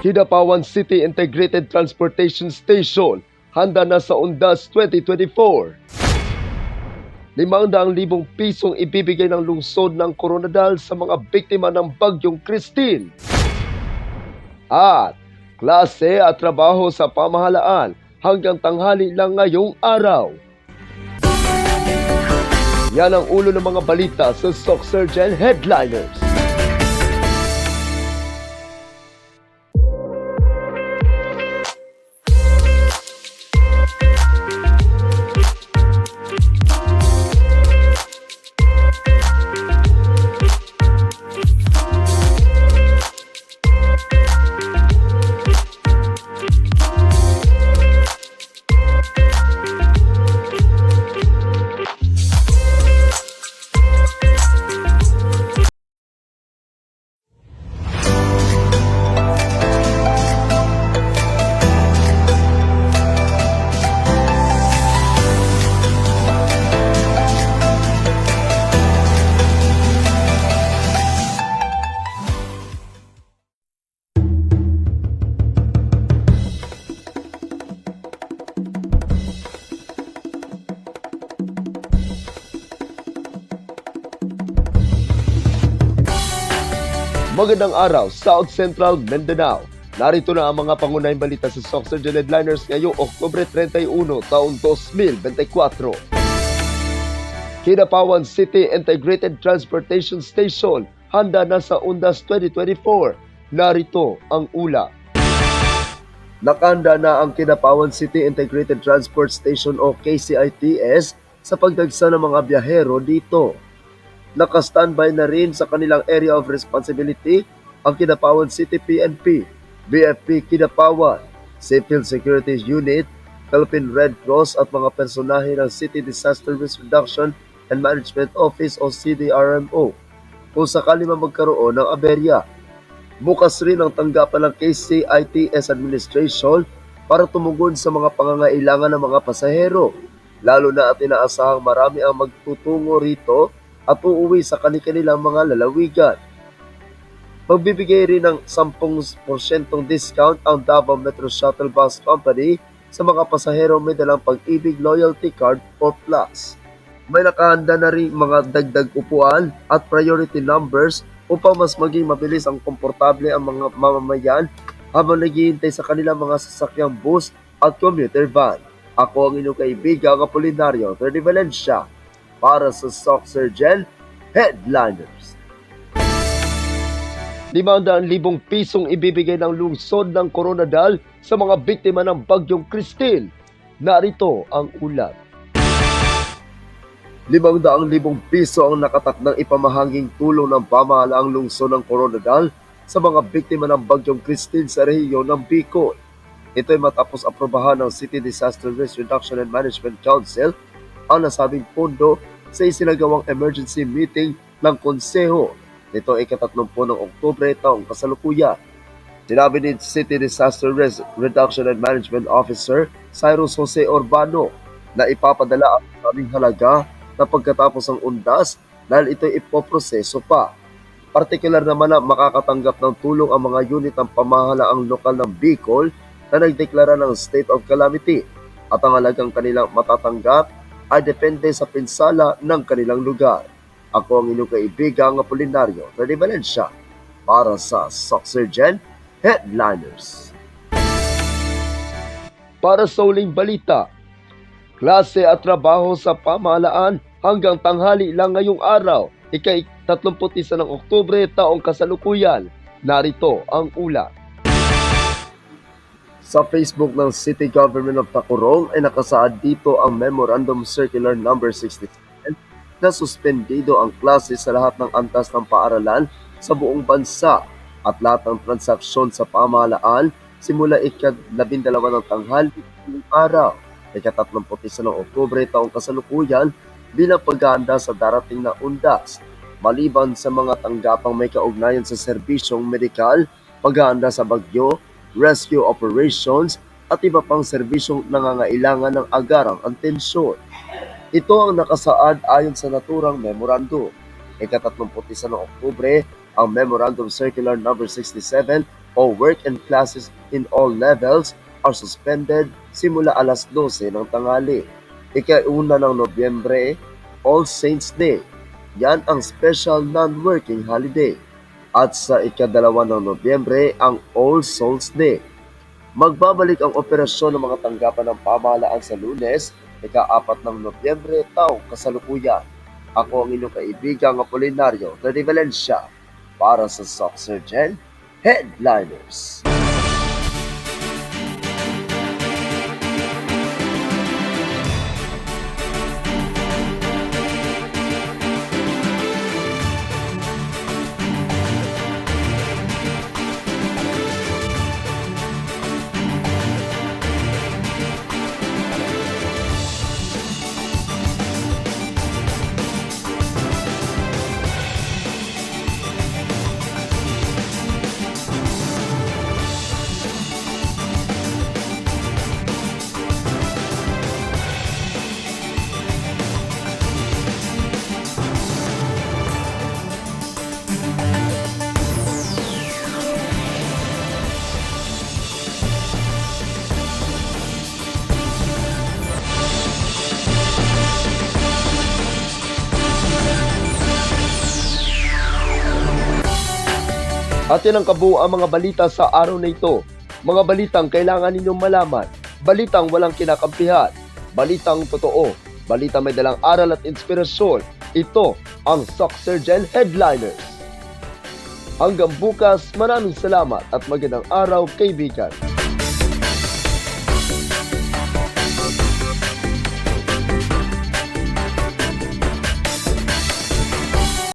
Kidapawan City Integrated Transportation Station handa na sa Undas 2024. 500,000 pisong ibibigay ng lungsod ng Coronadal sa mga biktima ng Bagyong Christine. At klase at trabaho sa pamahalaan hanggang tanghali lang ngayong araw. Yan ang ulo ng mga balita sa Soxurgen Headliners. Magandang araw, South Central Mindanao. Narito na ang mga pangunahing balita sa Soxurgen Headliners ngayong Oktubre 31, taong 2024. Kidapawan City Integrated Transportation Station handa na sa Undas 2024. Narito ang ula. Nakahanda na ang Kidapawan City Integrated Transport Station o KCITS sa pagdagsa ng mga biyahero dito. Naka-standby na rin sa kanilang area of responsibility ang Kidapawan City PNP, BFP Kidapawan, Civil Security Unit, Philippine Red Cross at mga personahe ng City Disaster Risk Reduction and Management Office o CDRMO kung sakali man magkaroon ng aberya. Bukas rin ang tanggapan ng KCITS Administration para tumugon sa mga pangangailangan ng mga pasahero, lalo na at inaasahang marami ang magtutungo rito at uuwi sa kanilang mga lalawigan. Magbibigay rin ng 10% discount ang Davao Metro Shuttle Bus Company sa mga pasahero may dalang Pag-ibig Loyalty Card or Plus. May nakahanda na rin mga dagdag upuan at priority numbers upang mas maging mabilis ang komportable ang mga mamamayan habang naghihintay sa kanilang mga sasakyang bus at commuter van. Ako ang inyong kaibigan, Apolinario Terdi Valencia, para sa Soxurgen Headliners. 500,000 pisong ibibigay ng lungsod ng Coronadal sa mga biktima ng Bagyong Christine. Narito ang ulat. 500,000 piso ang nakatakdang ipamahaging tulong ng pamahalaang lungsod ng Coronadal sa mga biktima ng Bagyong Christine sa rehiyon ng Bicol. Ito ay matapos aprobahan ng City Disaster Risk Reduction and Management Council ang nasabing pondo sa isinagawang emergency meeting ng Konseho nito ay 30 ng Oktubre taong kasalukuyan. Sinabi ni City Disaster Risk Reduction and Management Officer Cyrus Jose Urbano na ipapadala ang sabing halaga na pagkatapos ng undas dahil ito'y ipoproseso pa. Partikular naman na makakatanggap ng tulong ang mga unit ng pamahalaang lokal ng Bicol na nagdeklara ng state of calamity at ang halagang kanilang matatanggap ay depende sa pinsala ng kanilang lugar. Ako ang inyong kaibigang Apolinario Terdi Valencia para sa Soxurgen Headliners. Para sa uling balita, klase at trabaho sa pamahalaan hanggang tanghali lang ngayong araw, ika-31 ng Oktubre taong kasalukuyan. Narito ang ulat. Sa Facebook ng City Government of Tacurong ay nakasaad dito ang Memorandum Circular No. 67 na suspendido ang klase sa lahat ng antas ng paaralan sa buong bansa at lahat ng transaksyon sa pamahalaan simula ika-12 ng tanghali ng araw, ika-31 ng Oktubre taong kasalukuyan bilang paghahanda sa darating na undas, maliban sa mga tanggapang may kaugnayan sa serbisyong medikal, paghahanda sa bagyo, rescue operations at iba pang serbisyong nangangailangan ng agarang atensyon. Ito ang nakasaad ayon sa naturang memorandum. Ika-31 ng Oktubre, ang Memorandum Circular No. 67 All work and classes in all levels are suspended simula alas 12 ng tanghali. Ika-1 ng Nobyembre, All Saints Day. Yan ang special non-working holiday. At sa ika-2 ng Nobyembre, ang All Souls Day. Magbabalik ang operasyon ng mga tanggapan ng pamahalaan sa Lunes, ika-4 ng Nobyembre, taong kasalukuyan. Ako ang inyong kaibigang Apolinario de Valencia para sa Socksurgeon Headliners. At yan ang kabuuan mga balita sa araw na ito. Mga balitang kailangan ninyong malaman. Balitang walang kinakampihan. Balitang totoo. Balitang may dalang aral at inspirasyon. Ito ang Socksurgeon Headliners. Hanggang bukas, maraming salamat at magandang araw kaibigan.